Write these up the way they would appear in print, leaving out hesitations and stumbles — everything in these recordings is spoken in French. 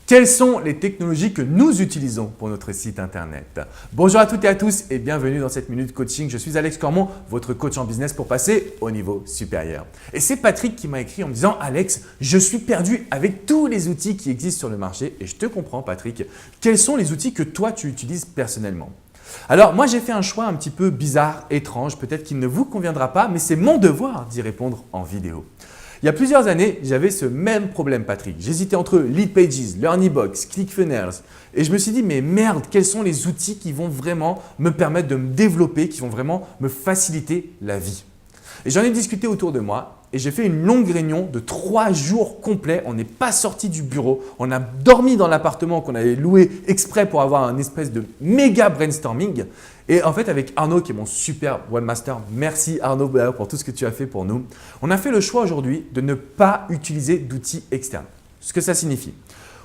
Quelles sont les technologies que nous utilisons pour notre site internet? Bonjour à toutes et à tous et bienvenue dans cette minute coaching. Je suis Alex Cormon, votre coach en business pour passer au niveau supérieur. Et c'est Patrick qui m'a écrit en me disant « Alex, je suis perdu avec tous les outils qui existent sur le marché et je te comprends Patrick. Quels sont les outils que toi tu utilises personnellement ?» Alors moi j'ai fait un choix un petit peu bizarre, étrange, peut-être qu'il ne vous conviendra pas, mais c'est mon devoir d'y répondre en vidéo. Il y a plusieurs années, j'avais ce même problème Patrick. J'hésitais entre Leadpages, Learnybox, ClickFunnels et je me suis dit mais merde, quels sont les outils qui vont vraiment me permettre de me développer, qui vont vraiment me faciliter la vie? Et j'en ai discuté autour de moi et j'ai fait une longue réunion de 3 jours complets. On n'est pas sorti du bureau, on a dormi dans l'appartement qu'on avait loué exprès pour avoir un espèce de méga brainstorming. Et en fait, avec Arnaud, qui est mon super webmaster, merci Arnaud pour tout ce que tu as fait pour nous, on a fait le choix aujourd'hui de ne pas utiliser d'outils externes. Ce que ça signifie.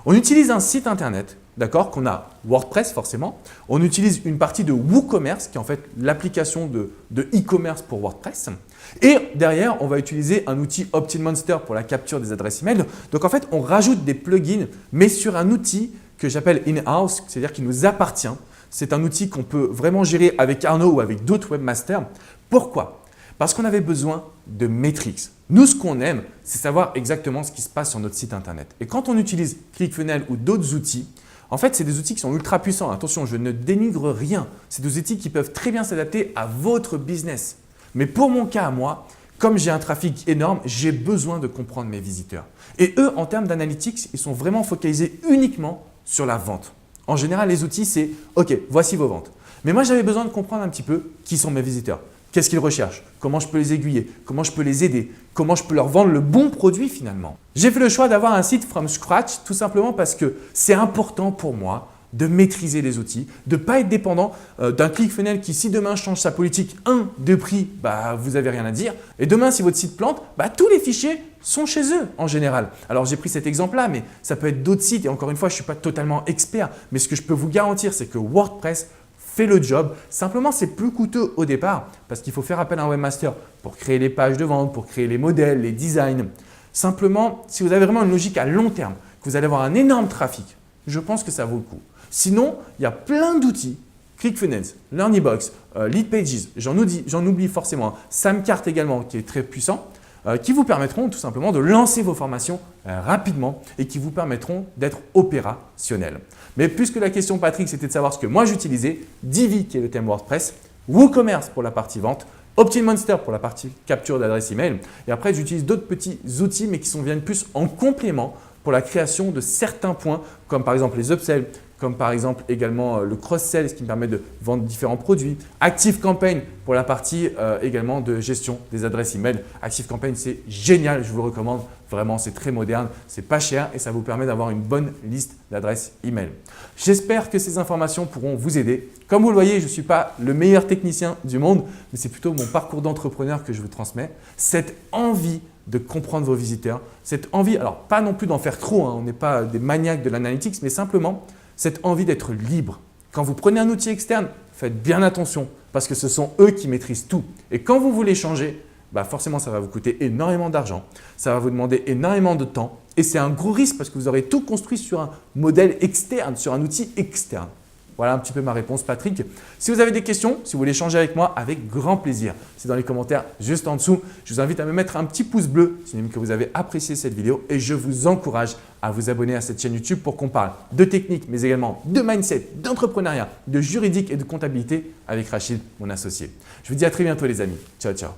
On utilise un site internet, d'accord, qu'on a WordPress forcément. On utilise une partie de WooCommerce, qui est en fait l'application de e-commerce pour WordPress. Et derrière, on va utiliser un outil OptinMonster pour la capture des adresses email. Donc en fait, on rajoute des plugins, mais sur un outil que j'appelle in-house, c'est-à-dire qui nous appartient. C'est un outil qu'on peut vraiment gérer avec Arnaud ou avec d'autres webmasters. Pourquoi? Parce qu'on avait besoin de métriques. Nous, ce qu'on aime, c'est savoir exactement ce qui se passe sur notre site internet. Et quand on utilise ClickFunnels ou d'autres outils, en fait, c'est des outils qui sont ultra puissants. Attention, je ne dénigre rien. C'est des outils qui peuvent très bien s'adapter à votre business. Mais pour mon cas à moi, comme j'ai un trafic énorme, j'ai besoin de comprendre mes visiteurs. Et eux, en termes d'analytics, ils sont vraiment focalisés uniquement sur la vente. En général, les outils, c'est « Ok, voici vos ventes ». Mais moi, j'avais besoin de comprendre un petit peu qui sont mes visiteurs. Qu'est-ce qu'ils recherchent? Comment je peux les aiguiller? Comment je peux les aider? Comment je peux leur vendre le bon produit finalement? J'ai fait le choix d'avoir un site from scratch tout simplement parce que c'est important pour moi de maîtriser les outils, de ne pas être dépendant d'un ClickFunnels qui, si demain change sa politique de prix, vous n'avez rien à dire. Et demain, si votre site plante, tous les fichiers sont chez eux en général. Alors, j'ai pris cet exemple-là, mais ça peut être d'autres sites. Et encore une fois, je ne suis pas totalement expert. Mais ce que je peux vous garantir, c'est que WordPress fait le job. Simplement, c'est plus coûteux au départ parce qu'il faut faire appel à un webmaster pour créer les pages de vente, pour créer les modèles, les designs. Simplement, si vous avez vraiment une logique à long terme, que vous allez avoir un énorme trafic, je pense que ça vaut le coup. Sinon, il y a plein d'outils, ClickFunnels, Learnybox, Leadpages, j'en oublie forcément, Samcart également qui est très puissant, qui vous permettront tout simplement de lancer vos formations rapidement et qui vous permettront d'être opérationnel. Mais puisque la question Patrick, c'était de savoir ce que moi j'utilisais, Divi qui est le thème WordPress, WooCommerce pour la partie vente, OptinMonster pour la partie capture d'adresse email et après j'utilise d'autres petits outils mais qui viennent plus en complément pour la création de certains points comme par exemple les upsells, comme par exemple également le cross-sell, ce qui me permet de vendre différents produits. ActiveCampaign pour la partie également de gestion des adresses email. ActiveCampaign, c'est génial, je vous le recommande. Vraiment, c'est très moderne, c'est pas cher et ça vous permet d'avoir une bonne liste d'adresses email. J'espère que ces informations pourront vous aider. Comme vous le voyez, je ne suis pas le meilleur technicien du monde, mais c'est plutôt mon parcours d'entrepreneur que je vous transmets. Cette envie de comprendre vos visiteurs, cette envie, alors pas non plus d'en faire trop, on n'est pas des maniaques de l'analytics, mais simplement cette envie d'être libre. Quand vous prenez un outil externe, faites bien attention parce que ce sont eux qui maîtrisent tout. Et quand vous voulez changer, forcément, ça va vous coûter énormément d'argent, ça va vous demander énormément de temps et c'est un gros risque parce que vous aurez tout construit sur un modèle externe, sur un outil externe. Voilà un petit peu ma réponse, Patrick. Si vous avez des questions, si vous voulez échanger avec moi, avec grand plaisir. C'est dans les commentaires juste en dessous. Je vous invite à me mettre un petit pouce bleu, sinon que vous avez apprécié cette vidéo et je vous encourage à vous abonner à cette chaîne YouTube pour qu'on parle de technique, mais également de mindset, d'entrepreneuriat, de juridique et de comptabilité avec Rachid, mon associé. Je vous dis à très bientôt les amis. Ciao, ciao.